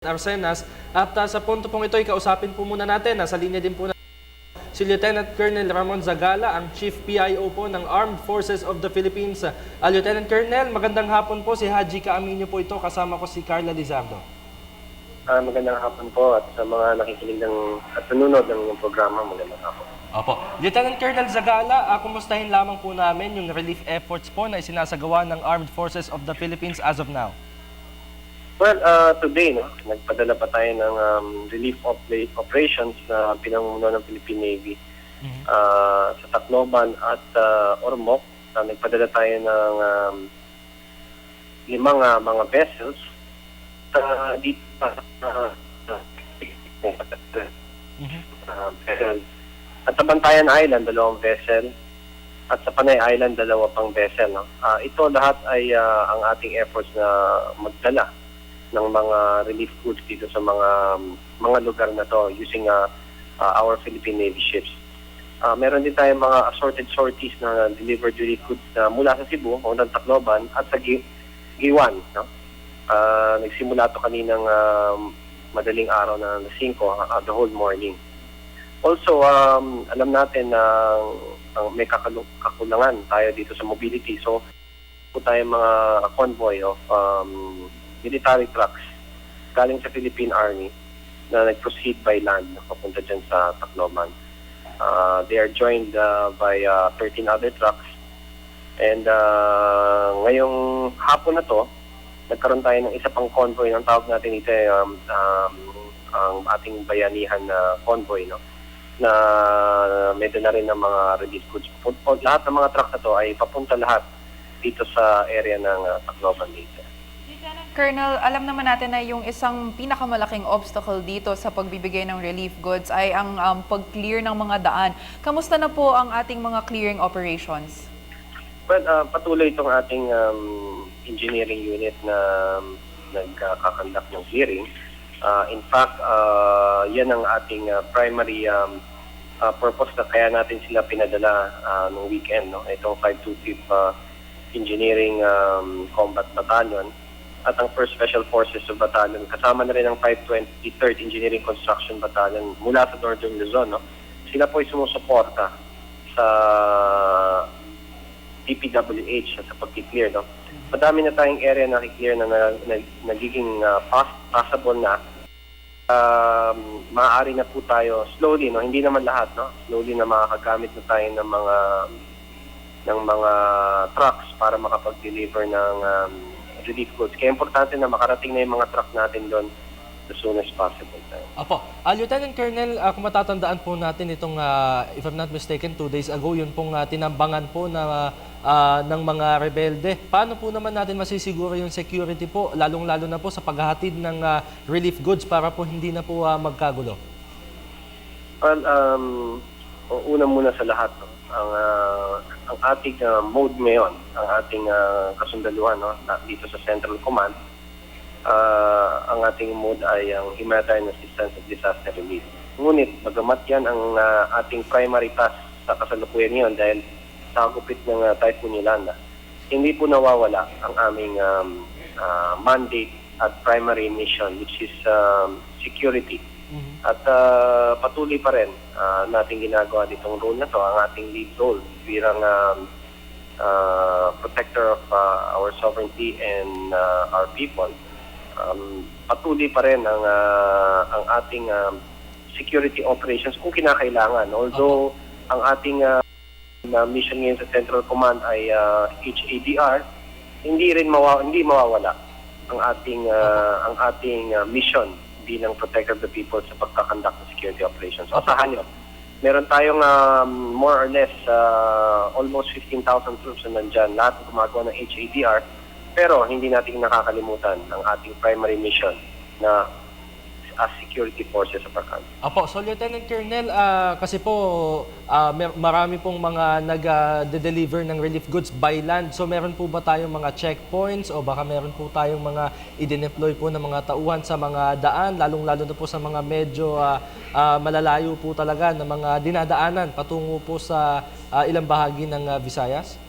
Arsenas. At sa punto pong ito, kausapin po muna natin. Nasa linya din po na si Lieutenant Colonel Ramon Zagala, ang Chief PIO po ng Armed Forces of the Philippines. Lieutenant Colonel, magandang hapon po. Si Haji Kaaminyo po ito. Kasama ko si Carla Lizardo. Magandang hapon po at sa mga nakikinig at nanonood ng programa, magandang hapon. Opo. Lieutenant Colonel Zagala, kumustahin lamang po namin yung relief efforts po na isinasagawa ng Armed Forces of the Philippines as of now? Well, today, nagpadala pa tayo ng relief operations na pinamumuno ng Philippine Navy sa Tacloban at Ormoc. Nagpadala tayo ng limang mga vessels dito vessels. At sa Bantayan Island, 2 vessel. At sa Panay Island, 2 pang vessel. No? Ito lahat ay ang ating efforts na magdala ng mga relief goods dito sa mga lugar na to using our Philippine Navy ships. Meron din tayong mga assorted sorties na delivered relief goods mula sa Cebu, unang Tacloban, at sa Giwan. No? Nagsimula ito kaninang madaling araw na 5, the whole morning. Also, alam natin na may kakulangan tayo dito sa mobility. So, po tayong mga convoy of military trucks galing sa Philippine Army na nag-proceed by land papunta dyan sa Tacloban. They are joined by 13 other trucks. And ngayong hapon na to, nagkaroon tayo ng isa pang convoy. Ang tawag natin ito ang ating bayanihan na convoy, no? Na may na rin ng mga relief goods. Lahat ng mga trucks na to ay papunta lahat dito sa area ng Tacloban dito. Colonel, alam naman natin na yung isang pinakamalaking obstacle dito sa pagbibigay ng relief goods ay ang pag-clear ng mga daan. Kamusta na po ang ating mga clearing operations? Well, patuloy itong ating engineering unit na nagkakandak ng clearing. In fact, yan ang ating primary purpose na kaya natin sila pinadala noong weekend. No? Itong 525th Engineering Combat Battalion at ang 1st Special Forces of Battalion. Kasama na rin ang 523rd Engineering Construction Battalion mula sa Northern Luzon. No? Sila po ay sumusuporta sa DPWH sa pag-clear. No? Madami na tayong area na i-clear na nagiging passable na. Maaari na po tayo slowly, no? Hindi naman lahat, no? Slowly na makakagamit na tayo ng mga trucks para makapag-deliver ng relief goods. Kaya importante na makarating na yung mga truck natin doon as soon as possible. Apo. Lieutenant Colonel, kung matatandaan po natin itong, if I'm not mistaken, 2 days ago, yun pong tinambangan po na, ng mga rebelde. Paano po naman natin masisiguro yung security po, lalong-lalo na po sa paghahatid ng relief goods para po hindi na po magkagulo? Well, una muna sa lahat, no? Ang ating mode ngayon, ang ating kasundaluhan, no, dito sa Central Command, ang ating mode ay ang humanitarian assistance at disaster relief. Ngunit, bagamat yan ang ating primary task sa kasalukuyan ngayon dahil sa gupit ng Typhoon Yolanda, hindi po nawawala ang aming mandate at primary mission, which is security. At patuloy pa rin natin ginagawa ditong role na to, ang ating lead role bilang protector of our sovereignty and our people. Patuloy pa rin ang ating security operations kung kinakailangan. Although ang ating mission ngayon sa Central Command ay HADR, hindi mawawala ang ating mission bilang protector of the people sa pagkakandak ng security operations. Asahan nyo, meron tayong more or less almost 15,000 troops na nandyan, lahat ng gumagawa ng HADR, pero hindi natin nakakalimutan ang ating primary mission na as security forces of our country. Apo, so Lieutenant Colonel, kasi po marami pong mga nag-deliver ng relief goods by land. So meron po ba tayong mga checkpoints o baka meron po tayong mga i-deploy po ng mga tauhan sa mga daan, lalong-lalo na po sa mga medyo malalayo po talaga na mga dinadaanan patungo po sa ilang bahagi ng Visayas?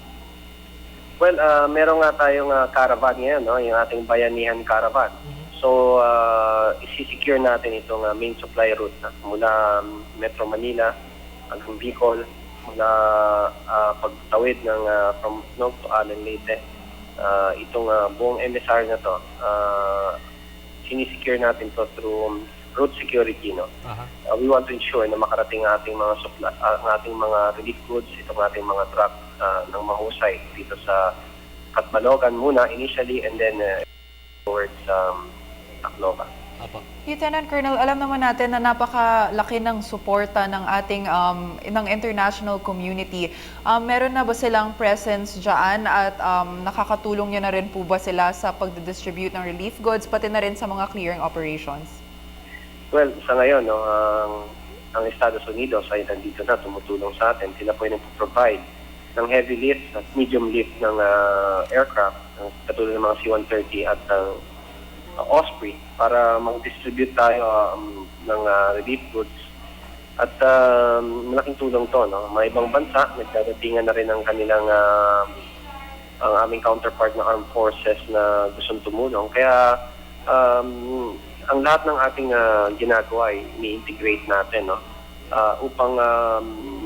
Well, meron nga tayong caravan ngayon, no? Yung ating bayanihan caravan. So, isi-secure natin itong main supply route mula Metro Manila hanggang Bicol, mula pagtawid ng from Nog to Allen Leyte. Itong buong MSR na to, sinisecure natin to through road security. No? Aha. We want to ensure na makarating ang ating mga supply, ang ating mga relief goods, itong ating mga truck ng mahusay dito sa Catbalogan muna initially, and then towards Tacloban. Apo. Lieutenant Colonel, alam naman natin na napakalaki ng suporta ng ating ng international community. Meron na ba silang presence dyan at nakakatulong niyo na rin po ba sila sa pagdidistribute ng relief goods pati na rin sa mga clearing operations? Well, sa ngayon, no, ang Estados Unidos ay nandito na, tumutulong sa atin. Sila po yung nagpo-provide ng heavy lift at medium lift ng aircraft, katulad ng mga C-130 at Osprey, para mag-distribute tayo ng relief goods. At malaking tulong to. No? Mga ibang bansa, nagdadatingan na rin ang kanilang ang aming counterpart na armed forces na gustong tumulong. Kaya ang lahat ng ating ginagawa ay ini-integrate natin, no? Upang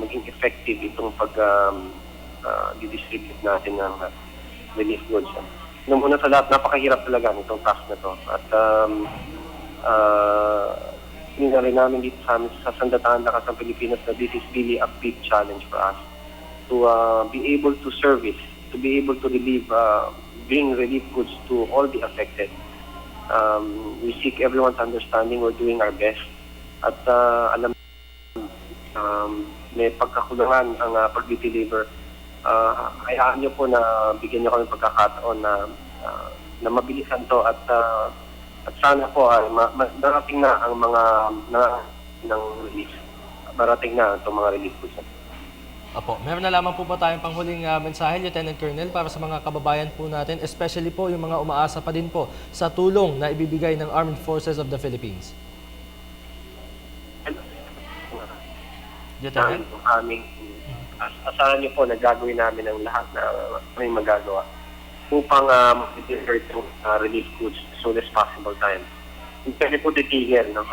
maging effective itong di-distribute natin ng relief goods. Nung una sa lahat, napakahirap talaga nitong task na to. At hindi na rin namin dito sa amin sa Sandataan Lakas ng Pilipinas na this is really a big challenge for us to be able to service, to be able to bring relief goods to all the affected. We seek everyone's understanding. We're doing our best. At alam may pagkakulangan ang pag-deliver. Hayaan niyo po na bigyan niyo kami pagkakataon na mabilisan to at sana po darating na ang mga ng relief. Darating na itong mga relief goods. Apo, meron na lamang po ba tayong panghuling mensahe, Lieutenant Colonel, para sa mga kababayan po natin, especially po yung mga umaasa pa din po sa tulong na ibibigay ng Armed Forces of the Philippines? Lieutenant? Asahan niyo po na gagawin namin ang lahat na may magagawa upang ma-deliver itong relief goods as soon as possible time. Hindi po titigil, no?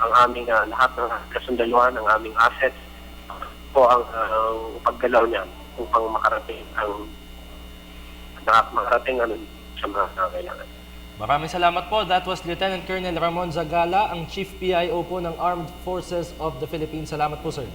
Ang aming lahat ng kasundaluhan, ang aming assets, po ang paggalaw niya upang makarating sa mga kailangan. Maraming salamat po. That was Lieutenant Colonel Ramon Zagala, ang Chief PIO po ng Armed Forces of the Philippines. Salamat po, sir.